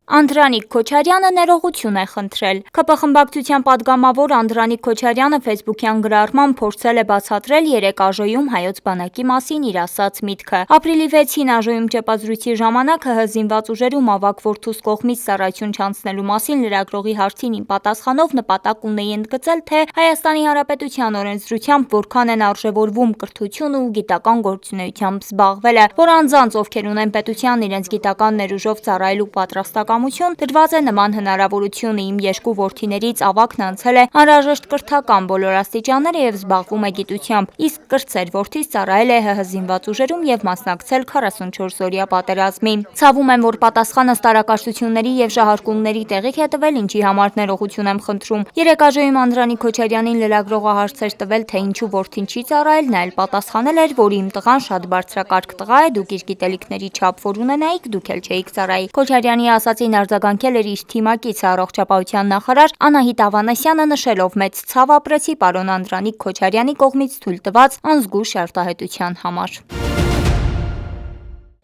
Անդրանիկ Քոչարյանը ներողություն է խնդրել։ ՔՊ խմբակցության պատգամավոր Անդրանիկ Քոչարյանը ֆեյսբուքյան գրառմամբ փորձել է բացատրել երեկ ԱԺ-ում հայոց բանակի մասին իր ասած միտքը։ Ապրիլի 6-ին ԱԺ-ում ճեպազրույցի ժամանակ ՀՀ զինված ուժերում ավագ որդուս կողմից ծառայություն չանցնելու մասին լրագրողի հարցին պատասխանով նպատակ ունեի ընդգծել, թե Հայաստանի Հանրապետության օրենսդրությամբ որքան են արժևորվում կրթություն ու գիտական գործունեությամբ զբաղվելը, որ անձանց, ովքեր ունեն պետության իրենց գիտական ներուժով ծառայելու պատրաստական դրված է նման հնարավորությունը։ Իմ երկու որդիներից ավագն անցել է անհրաժեշտ կրթական բոլոր աստիճանները եւ զբաղվում է գիտությամբ, իսկ կրտսեր որդիս ծառայել է ՀՀ զինված ուժերում եւ մասնակցել 44-օրյա պատերազմին։ Ցավում եմ, որ պատասխանս տարակարծությունների եւ շահարկումների տեղիք է տվել, ինչի համար ներողություն եմ խնդրում։ Երեկ ԱԺ-ում Անդրանիկ Քոչարյանին լրագրողը հարցեր տվել, թե ինչու որդին չի ծառայել, նա էլ պատասխանել էր, որ իմ տղան շատ բարձրակարգ տղա է, դուք իր գիտելիքների չափ որ ունենայիք, դուք էլ չէիք ծառայի։ Քոչարյանի ասացին արձագանքել էր իր թիմակիցը առողջապահության նախարար Անահիտ Ավանեսյանը, նշելով մեծ ցավ ապրեցի պարոն Անդրանիկ Քոչարյանի կողմից թույլ տված անզգույշ արտահայտության համար։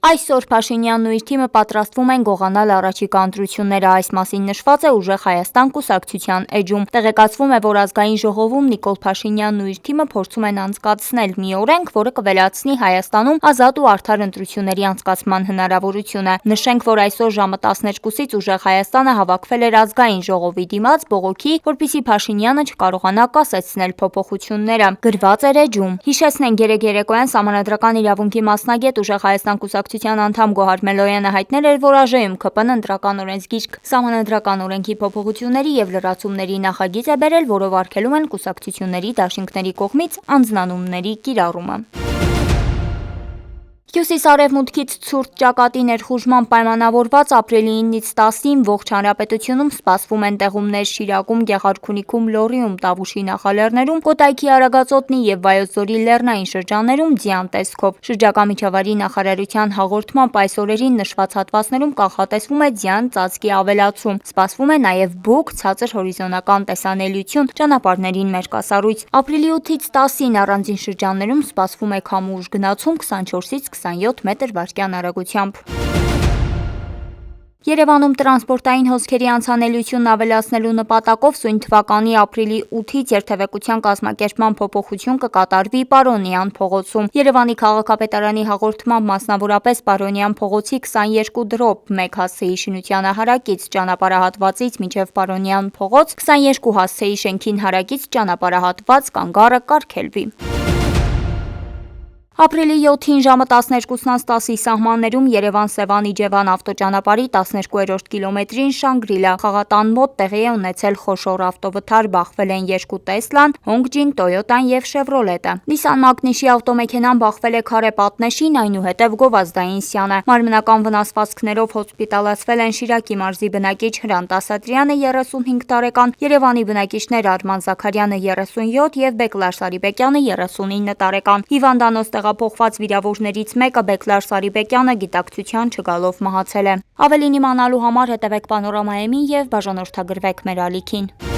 Այսօր Փաշինյանն ու իր թիմը պատրաստվում են գողանալ առաջիկա ընտրությունները, այս մասին նշված է ուժեղ Հայաստան կուսակցության էջում։ Տեղեկացվում է, որ ազգային ժողովում Նիկոլ Փաշինյանն ու իր թիմը փորձում են անցկացնել մի օրենք, որը կվերացնի Հայաստանում ազատ ու արդար ընտրությունների անցկացման հնարավորությունը։ Նշենք, որ այսօր ժամը 12-ից ուժեղ Հայաստանը հավաքվել էր ազգային ժողովի դիմաց բողոքի, որպեսզի Փաշինյանը չկարողանա կասեցնել փոփոխությունները։ Գրված էր էջում։ Հիշեցնենք, երեկ երեկոյան Սահմանադրական իրավունքի մասնագետ ուժեղ Հայաստան կուսակցության անդամ Գոհար Մելոյանը հայտնել էր, որ ԱԺ-ում ԿՊ-ն ընտրական օրենսգիրք Սահմանադրական օրենքի փոփոխությունների եւ լրացումների նախագիծ է բերել, որով արգելում են կուսակցությունների դաշինքների կողմից անձնանունների կիրառումը։ Հյուսիս-արևմուտքից ցուրտ ճակատի ներխուժման պայմանավորված ապրիլի 9-ից 10-ին ողջ հանրապետությունում սպասվում են տեղումներ Շիրակում, Գեղարքունիքում, Լոռիում, Տավուշի նախալեռներում, Կոտայքի, Արագածոտնի եւ Վայոց ձորի լեռնային շրջաններում ձյան տեսքով։ Շրջակա միջավայրի նախարարության հաղորդմամբ այս օրերին նշված հատվածներում կանխատեսվում է ձյան ծածկի ավելացում։ Սպասվում է նաեւ բուք, ցածր հորիզոնական տեսանելիություն, ճանապարհներին մերկասառույց։ Ապրիլի 8-ից 10-ին առանձին շրջաններում սպասվում է քամու ուժ գնացում 24-ից 27 մետր/վայրկյան արագությամբ։ Երևանում տրանսպորտային հոսքերի անցանելիությունն ավելացնելու նպատակով սույն թվականի ապրիլի 8-ից երթևեկության կազմակերպման փոփոխություն կկատարվի Պարոնյան փողոցում։ Երևանի քաղաքապետարանի հաղորդմամբ մասնավորապես Պարոնյան փողոցի 22/1 հասցեի շինությանը հարակից ճանապարհահատվածից մինչև Պարոնյան փողոց 22 հասցեի շենքին հարակից ճանապարհահատված կանգառը կարգելվի։ Ապրիլի 7-ին ժամը 12:10-ի սահմաններում Երևան-Սևան-Իջևան ավտոճանապարհի 12-րդ կիլոմետրին Շանգրիլա խաղատան մոտ տեղի է ունեցել խոշոր ավտովթար, բախվել են 2 Տեսլան, Հոնգջին, Տոյոտան եւ Շևրոլետը։ Նիսան Մագնիշի ավտոմեքենան բախվել է քարե պատնեշին, այնուհետև գովազդային սյանը։ Մարմնական վնասվածքներով հոսպիտալացվել են Շիրակի մարզի բնակիչ Հրանտ Ասատրյանը 35 տարեկան, Երևանի բնակիչներ Արման Զաքարյանը 37 եւ Բեկլար Սարիբեկյանը 39 տարեկան։ Հիվանդանոց տեղափոխված վիրավորներից մեկը Բեկլար Սարիբեկյանը գիտակցության չգալով մահացել է։ Ավելին իմանալու համար հետևեք Պանորամայեմին եւ բաժանորդագրվեք մեր ալիքին։